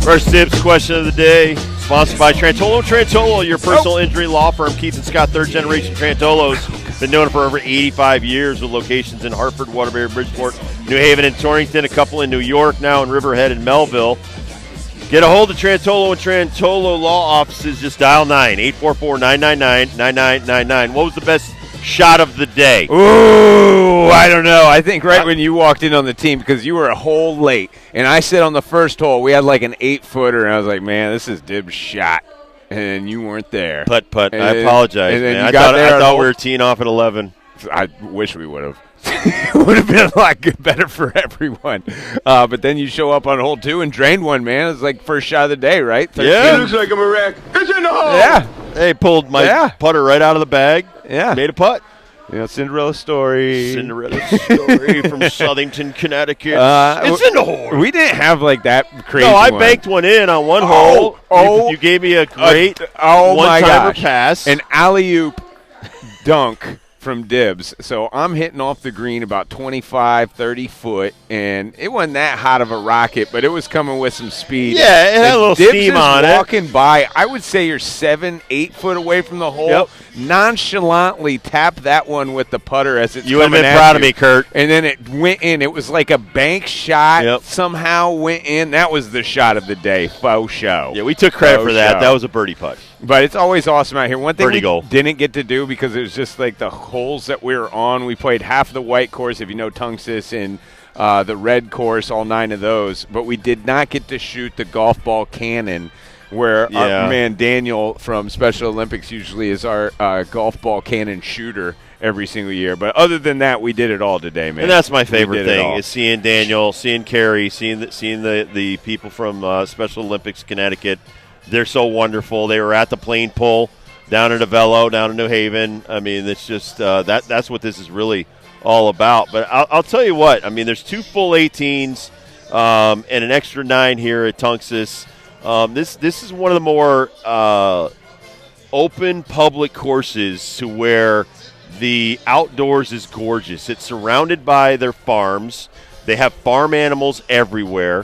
First Tips question of the day, sponsored by Trantolo. Trantolo, your personal injury law firm. Keith and Scott, third generation Trantolos. Been doing it for over 85 years with locations in Hartford, Waterbury, Bridgeport, New Haven, and Torrington. A couple in New York, now in Riverhead and Melville. Get a hold of Trantolo and Trantolo Law Offices. Just dial 9-844-999-9999. What was the best shot of the day? Ooh, I don't know. I think right when you walked in on the team, because you were a hole late, and I said on the first hole we had like an 8-footer, and I was like, man, this is Dib's shot, and you weren't there. Putt. I apologize, man. I thought we were teeing off at 11. I wish we would have. It would have been a lot better for everyone. But then you show up on hole 2 and drained one, man. It's like first shot of the day, right? 13. Yeah. It looks like I'm a wreck. It's in the hole. Yeah. Hey, pulled my putter right out of the bag. Yeah. Made a putt. You know, Cinderella story. From Southington, Connecticut. It's in the hole. We didn't have like that crazy No, I one. banked one in on one hole. You gave me a great one-timer pass. An alley-oop dunk from Dibs. So I'm hitting off the green about 25, 30 foot, and it wasn't that hot of a rocket, but it was coming with some speed. Yeah, it had a little Dibs steam is on it. walking by, I would say you're 7, 8 foot away from the hole. Yep. Nonchalantly tap that one with the putter as it's You would have coming been at proud you. of me, Kurt. And then it went in. It was like a bank shot. Yep. Somehow went in. That was the shot of the day. Faux show. Yeah, we took credit for that. show. That was a birdie putt. But it's always awesome out here. One thing Birdie we goal. didn't get to do because it was just like the holes that we were on. We played half the white course, if you know Tunxis, and the red course, all 9 of those. But we did not get to shoot the golf ball cannon, where our man Daniel from Special Olympics usually is our golf ball cannon shooter every single year. But other than that, we did it all today, man. And that's my favorite We did it thing all. is seeing Daniel, seeing Carrie, seeing the people from Special Olympics Connecticut. They're so wonderful. They were at the plane pull down in Avello, down in New Haven. I mean, it's just that's what this is really all about. But I'll tell you what. I mean, there's 2 full 18s and an extra 9 here at Tunxis. This is one of the more open public courses to where the outdoors is gorgeous. It's surrounded by their farms. They have farm animals everywhere.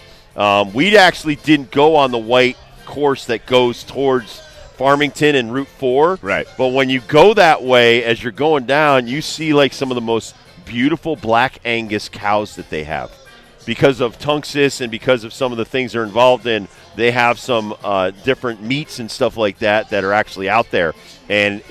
We actually didn't go on the white course that goes towards Farmington and Route 4. Right. But when you go that way, as you're going down, you see like some of the most beautiful black Angus cows that they have. Because of Tunxis and because of some of the things they're involved in, they have some different meats and stuff like that are actually out there. And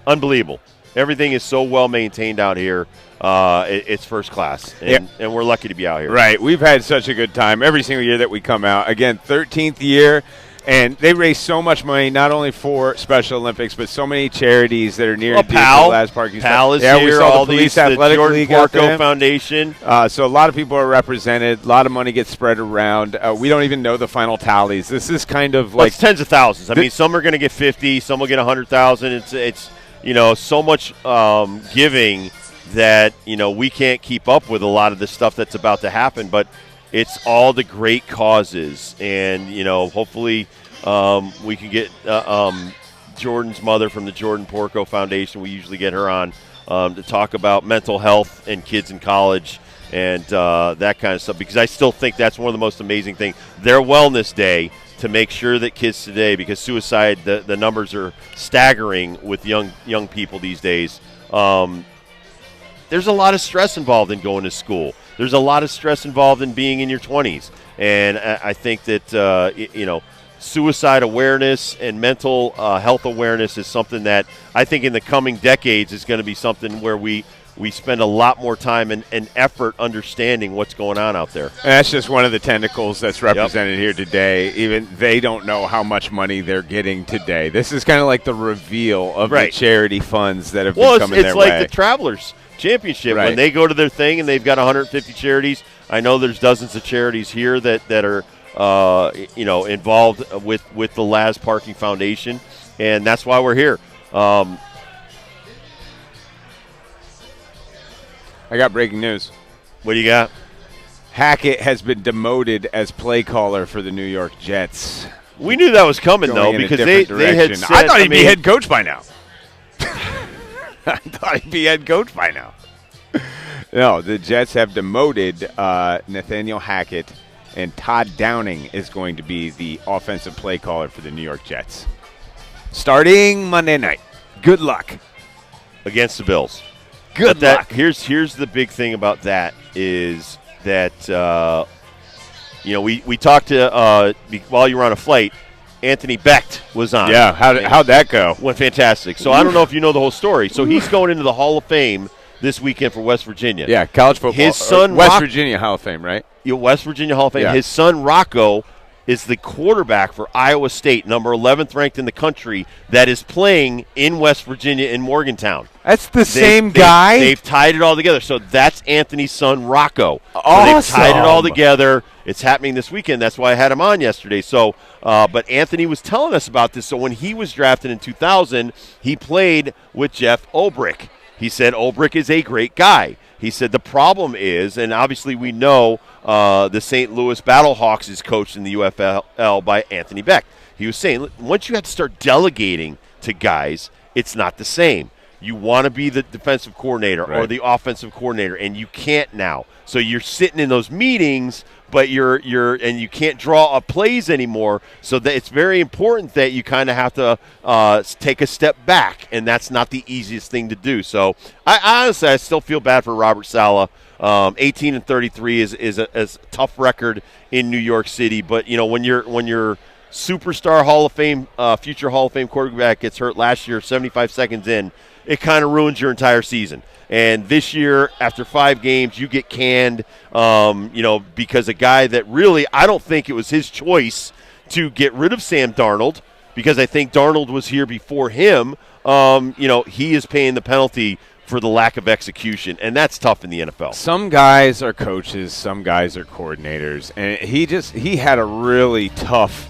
unbelievable. Everything is so well maintained out here. It's first class, and we're lucky to be out here. Right. We've had such a good time every single year that we come out. Again, 13th year, and they raise so much money, not only for Special Olympics, but so many charities that are near and dear to the last parking spot. PAL is here. We saw all the Police the Athletic Jordan League out Porco there. Foundation. So a lot of people are represented. A lot of money gets spread around. We don't even know the final tallies. This is kind of like it's tens of thousands. I mean, some are going to get 50, some will get 100,000. It's so much giving that we can't keep up with a lot of the stuff that's about to happen. But it's all the great causes, and hopefully we can get Jordan's mother from the Jordan Porco Foundation. We usually get her on to talk about mental health and kids in college and that kind of stuff, because I still think that's one of the most amazing things. Their wellness day to make sure that kids today, because suicide, the numbers are staggering with young people these days. There's a lot of stress involved in going to school. There's a lot of stress involved in being in your 20s. And I think that, suicide awareness and mental health awareness is something that I think in the coming decades is going to be something where we spend a lot more time and effort understanding what's going on out there. And that's just one of the tentacles that's represented here today. Even they don't know how much money they're getting today. This is kind of like the reveal of the charity funds that have been coming their way. Well, it's like the Travelers Championship. When they go to their thing and they've got 150 charities. I know there's dozens of charities here that are involved with the Laz Parking Foundation, and that's why we're here. I got breaking news. What do you got? Hackett has been demoted as play caller for the New York Jets. We knew that was coming, though, because they had said, I thought he'd be head coach by now. I thought he'd be head coach by now. No, the Jets have demoted Nathaniel Hackett and Todd Downing is going to be the offensive play caller for the New York Jets. Starting Monday night. Good luck. Against the Bills. Good luck. Here's the big thing about that is that, we talked to, while you were on a flight, Anthony Becht was on. Yeah, how'd that go? Went fantastic. So I don't know if you know the whole story. So he's going into the Hall of Fame this weekend for West Virginia. Yeah, college football. His son, West Virginia Hall of Fame, right? West Virginia Hall of Fame. Yeah. His son, Rocco, is the quarterback for Iowa State, number 11th ranked in the country, that is playing in West Virginia in Morgantown. That's the same guy? They've tied it all together. So that's Anthony's son, Rocco. Awesome. So they've tied it all together. It's happening this weekend. That's why I had him on yesterday. So, but Anthony was telling us about this. So when he was drafted in 2000, he played with Jeff Ulbrich. He said Ulbrich is a great guy. He said the problem is, and obviously we know the St. Louis Battlehawks is coached in the UFL by Anthony Becht. He was saying, once you have to start delegating to guys, it's not the same. You want to be the defensive coordinator or the offensive coordinator, and you can't now. So you're sitting in those meetings, but and you can't draw up plays anymore. So that it's very important that you kind of have to take a step back, and that's not the easiest thing to do. So I honestly, I still feel bad for Robert Saleh. 18-33 is a tough record in New York City, but when your superstar Hall of Fame, future Hall of Fame quarterback gets hurt last year, 75 seconds in, it kind of ruins your entire season. And this year, after 5 games, you get canned, because a guy that really, I don't think it was his choice to get rid of Sam Darnold, because I think Darnold was here before him. He is paying the penalty for the lack of execution, and that's tough in the NFL. Some guys are coaches, some guys are coordinators, and he had a really tough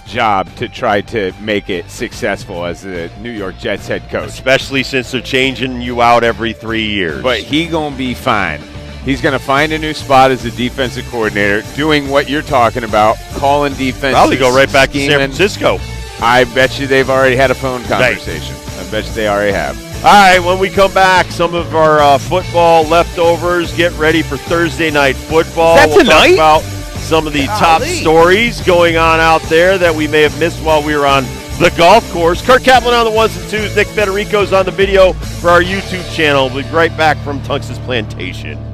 job to try to make it successful as the New York Jets head coach. Especially since they're changing you out every 3 years. But he going to be fine. He's going to find a new spot as a defensive coordinator, doing what you're talking about, calling defense. Probably go right back to San Francisco. I bet you they've already had a phone conversation. I bet you they already have. All right, when we come back, some of our football leftovers. Get ready for Thursday night football. Is that we'll tonight? Talk about some of the top stories going on out there that we may have missed while we were on the golf course. Kurt Kaplan on the ones and twos. Nick Federico's on the video for our YouTube channel. We'll be right back from Tunks' Plantation.